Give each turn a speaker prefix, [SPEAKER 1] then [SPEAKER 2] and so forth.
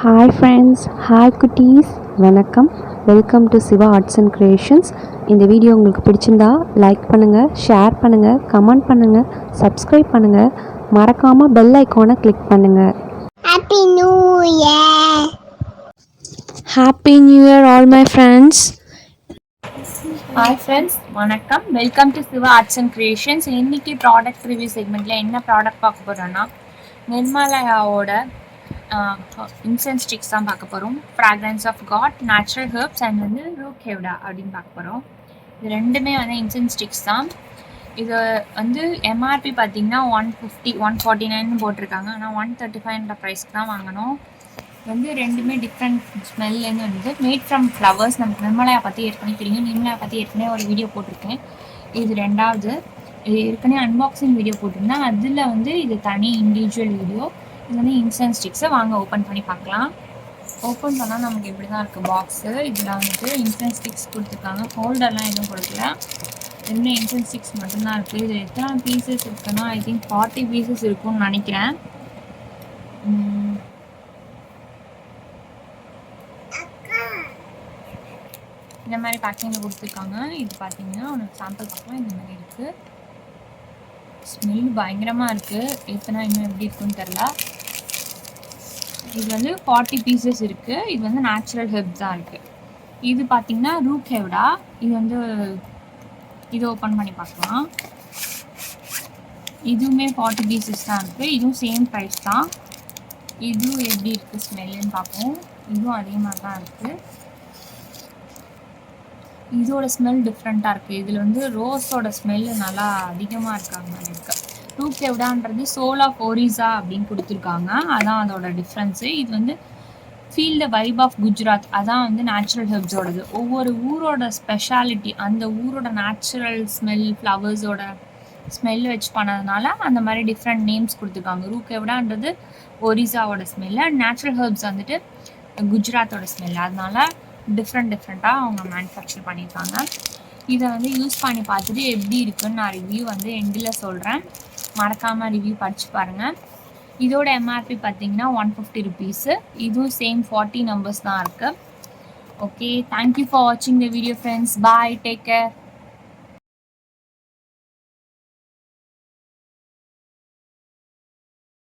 [SPEAKER 1] Hi friends, hi குட்டீஸ், வணக்கம். Welcome to Siva arts and creations. இந்த வீடியோ உங்களுக்கு பிடிச்சிருந்தா லைக் பண்ணுங்கள், ஷேர் பண்ணுங்கள், கமெண்ட் பண்ணுங்கள், சப்ஸ்கிரைப் பண்ணுங்கள், மறக்காமல் பெல் ஐக்கானை கிளிக் பண்ணுங்கள்.
[SPEAKER 2] Happy new year.
[SPEAKER 1] Happy new year all my friends.
[SPEAKER 3] Hi friends, வணக்கம். Welcome to Siva arts and creations. இன்றைக்கி ப்ராடக்ட் ரிவ்யூ செக்மெண்ட்டில் என்ன ப்ராடக்ட் பார்க்க போகிறோன்னா, நிர்மலாவோட இன்சென்ஸ் ஸ்டிக்ஸ் தான் பார்க்க போகிறோம். Fragrance of God, natural herbs and வந்து ரூக் ஹெவ்டா அப்படின்னு பார்க்க போகிறோம். இது ரெண்டுமே வந்து இன்சென்ஸ் ஸ்டிக்ஸ் தான். இது வந்து எம்ஆர்பி பார்த்திங்கன்னா 150 149 போட்டிருக்காங்க. ஆனால் 135 ப்ரைஸ்க்கு தான் வாங்கணும். வந்து ரெண்டுமே டிஃப்ரெண்ட் ஸ்மெல்லேருந்து வந்து மேட் ஃப்ரம் ஃப்ளவர்ஸ். நமக்கு நிர்மலையை பற்றி ஏற்கனவே தெரியும். நிர்மலையை பற்றி ஏற்கனவே ஒரு வீடியோ போட்டிருக்கேன். இது ரெண்டாவது. இது ஏற்கனவே அன்பாக்சிங் வீடியோ போட்டிருந்தேன். அதில் வந்து இது தனி இண்டிவிஜுவல் வீடியோ. இது வந்து இன்சென்ஸ் ஸ்டிக்ஸை வாங்க ஓப்பன் பண்ணி பார்க்கலாம். ஓப்பன் பண்ணால் நமக்கு இப்படி தான் இருக்குது பாக்ஸு. இதில் வந்துட்டு இன்சென்ஸ் ஸ்டிக்ஸ் கொடுத்துருக்காங்க. ஹோல்டர்லாம் எதுவும் கொடுக்கல. ரெண்டு இன்சென்ஸ் ஸ்டிக்ஸ் மட்டும்தான் இருக்குது. இது எத்தனை பீசஸ் இருக்குன்னா ஐ திங்க் 40 பீசஸ் இருக்கும்னு நினைக்கிறேன். இந்த மாதிரி பேக்கிங்கில் கொடுத்துருக்காங்க. இது பார்த்தீங்கன்னா உனக்கு சாம்பிள் பார்க்கலாம். இந்த மாதிரி இருக்குது. ஸ்மெல் பயங்கரமாக இருக்குது. எத்தனை இன்னும் எப்படி இருக்குன்னு தெரில. இது வந்து 40 பீசஸ் இருக்குது. இது வந்து நேச்சுரல் ஹெர்ப்ஸ் தான் இருக்குது. இது பார்த்தீங்கன்னா ரூக் ஹெவ்டா. இது வந்து இது ஓப்பன் பண்ணி பார்க்கலாம். இதுவுமே 40 பீசஸ் தான் இருக்குது. இதுவும் சேம் ப்ரைஸ் தான். இதுவும் எப்படி இருக்குது ஸ்மெல்லுன்னு பார்ப்போம். இதுவும் அதே மாதிரி தான் இருக்குது. இதோட ஸ்மெல் டிஃப்ரெண்ட்டாக இருக்குது. இதில் வந்து ரோஸோட ஸ்மெல்லு நல்லா அதிகமாக இருக்காங்க மாதிரி இருக்குது. ரூக் ஹெவ்டான்றது சோல் ஆஃப் ஒரிசா அப்படின்னு கொடுத்துருக்காங்க. அதான் அதோட டிஃப்ரென்ஸு. இது வந்து feel the vibe of Gujarat. அதான் வந்து நேச்சுரல் ஹெர்ப்ஸோடது. ஒவ்வொரு ஊரோட ஸ்பெஷாலிட்டி, அந்த ஊரோட நேச்சுரல் ஸ்மெல், ஃப்ளவர்ஸோட ஸ்மெல் வச்சு பண்ணதுனால அந்த மாதிரி டிஃப்ரெண்ட் நேம்ஸ் கொடுத்துருக்காங்க. ரூக் ஹெவ்டான்றது ஒரிசாவோட ஸ்மெல்லு, நேச்சுரல் ஹெர்ப்ஸ் வந்துட்டு குஜராத்தோட ஸ்மெல். அதனால டிஃப்ரெண்ட்டாக அவங்க மேனுஃபேக்சர் பண்ணியிருக்காங்க. இதை வந்து யூஸ் பண்ணி பார்த்துட்டு எப்படி இருக்குன்னு நான் ரிவ்யூ வந்து எண்டில் சொல்கிறேன். மறக்காமல் ரிவ்யூ படித்து பாருங்கள். இதோட எம்ஆர்பி பார்த்தீங்கன்னா 150 ருபீஸு. இதுவும் சேம் 40 நம்பர்ஸ் தான் இருக்குது. ஓகே, தேங்க்யூ ஃபார் வாட்சிங் the video friends. Bye, take care.